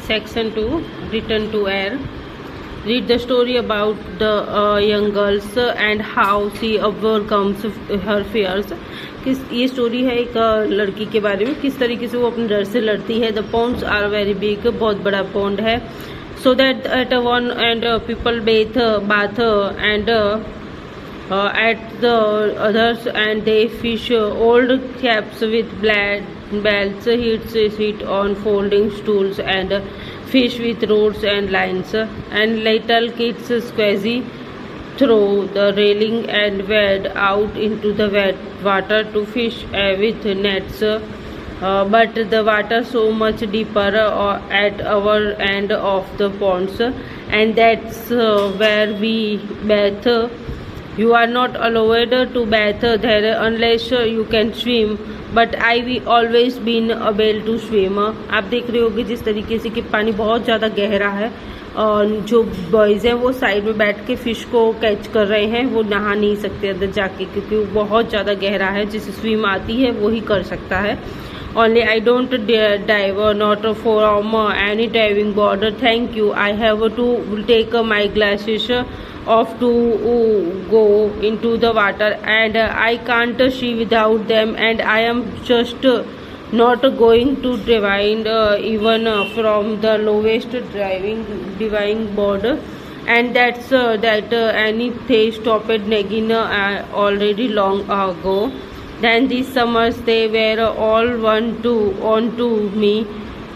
Section 2, Return to Air. Read the story about the young girls and how she overcomes her fears. ये story है एक लड़की के बारे में, किस तरीके से वो अपने डर से लड़ती है. The ponds are very big, बहुत बड़ा पॉन्ड है. So that at one and people bath and at the others and they fish. Old caps with belts sit on folding stools and fish with rods and lines, and little kids squeezy through the railing and wade out into the wet water to fish with nets. But the water so much deeper at our end of the ponds, and that's where we bathe. You are not allowed to bathe there unless you can swim, but I always been able to swim. आप देख रहे होगे जिस तरीके से कि पानी बहुत ज़्यादा गहरा है और जो बॉयज़ हैं वो साइड में बैठ के फ़िश को कैच कर रहे हैं. वो नहा नहीं सकते अंदर जाके क्योंकि वो बहुत ज़्यादा गहरा है. जिसे स्विम आती है वो ही कर सकता है. Only I don't dive, not from any diving board. Thank you. I have to take my glasses off to go into the water, and I can't see without them. And I am just not going to dive even from the lowest diving board. And that's that anything stopped nagging already long ago. Then these summers they were all on to me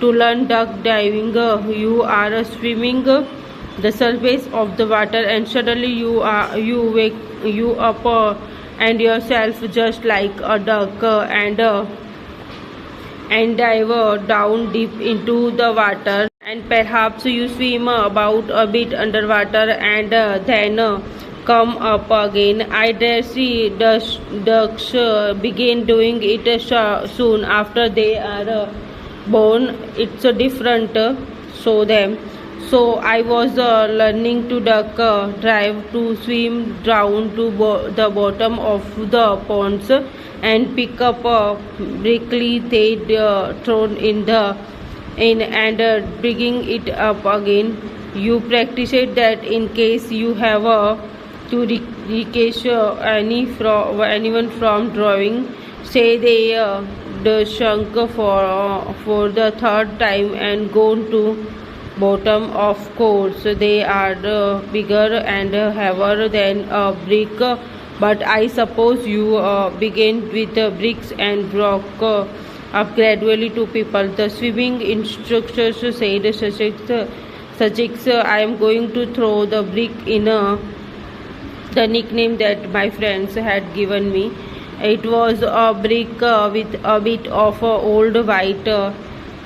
to learn duck diving. You are swimming the surface of the water, and suddenly you wake up and yourself just like a duck and dive down deep into the water, and perhaps you swim about a bit underwater and then come up again. I dare see ducks begin doing it soon after they are born. It's different so I was learning to duck dive to swim down to the bottom of the ponds and pick up brickly they'd thrown in and bringing it up again. You practice it that in case you have to recase anyone from drawing. Say they shrunk for the third time and gone to bottom. Of course they are bigger and heavier than a brick, but I suppose you begin with bricks and broke up gradually to people. The swimming instructors said, Sussex, I am going to throw the brick in the nickname that my friends had given me. It was a brick with a bit of old white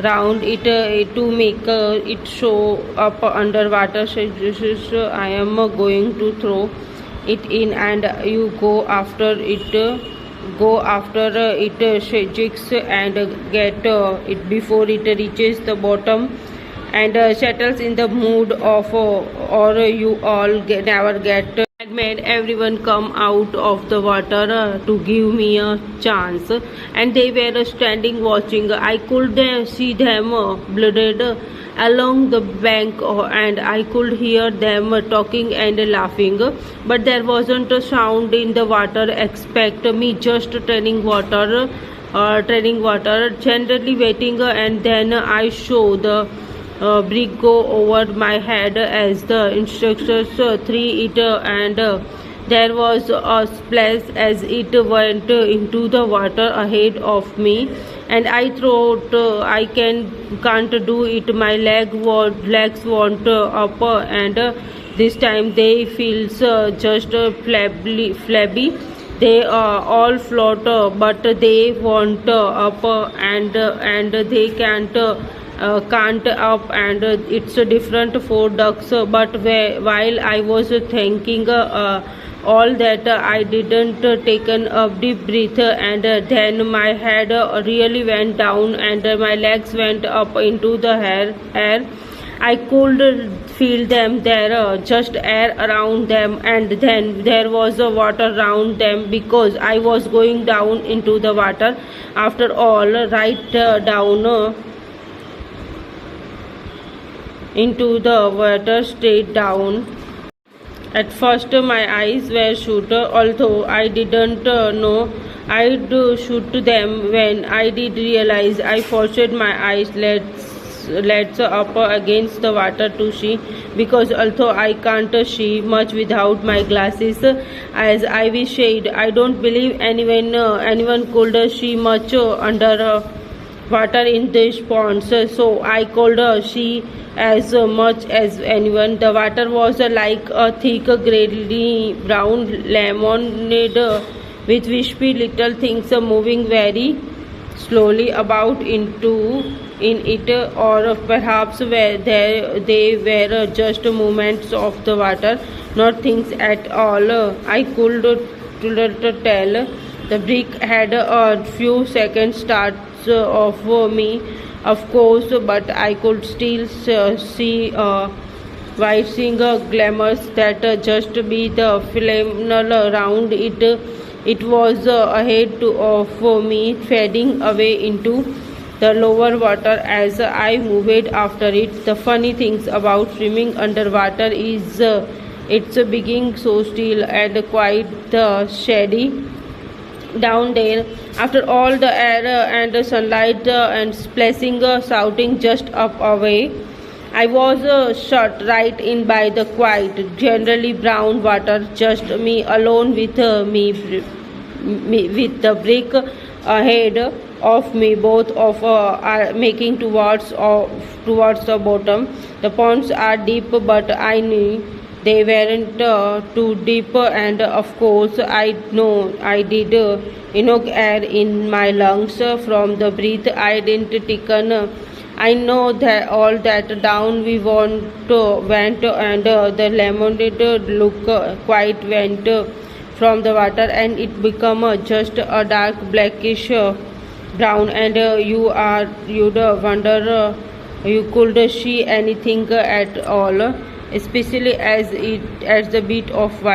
round it to make it show up underwater. I am going to throw it in and you go after it. Shakes and get it before it reaches the bottom and settles in the mood of or you all never get. I made everyone come out of the water to give me a chance, and they were standing watching. I could see them blooded along the bank and I could hear them talking and laughing, but there wasn't a sound in the water except me just treading water, generally waiting, and then I saw the brick go over my head as the instructors threw it, and there was a splash as it went into the water ahead of me, and I thought I can't do it. My legs went up, and this time they feels just flabby. They all float, but they won't up, and they can't up, and it's different for ducks. But while I was thinking all that, I didn't taken a deep breath, and then my head really went down and my legs went up into the air. I could feel them there, just air around them, and then there was water around them because I was going down into the water. After all, right down into the water straight down. At first my eyes were shut, although I didn't know I'd shoot them. When I did realize, I forced my eyes let's up against the water to see, because although I can't see much without my glasses, as Ivy said, I don't believe anyone could see much under water in these ponds. So I could see as much as anyone. The water was like a thick grey brown lemonade with wispy little things moving very slowly about in it, or perhaps they were just movements of the water, not things at all. I couldn't tell. The brick had a few seconds starts of me, of course, but I could still see rising glimmers that just be the phenomenal around it. It was ahead of me, fading away into the lower water as I moved after it. The funny things about swimming underwater is it's being so still and quite shady down there. After all the air and the sunlight and splashing, shouting just up away, I was shut right in by the quiet, generally brown water, just me alone with me with the brick ahead of me, both of are making towards the bottom. The ponds are deep, but I knew they weren't too deep, and of course I know I did enough air in my lungs from the breath I didn't taken. I know that all that down we went, and the lemonade look quite went from the water, and it become just a dark blackish brown, and you'd wonder you could see anything at all, especially as the bit of white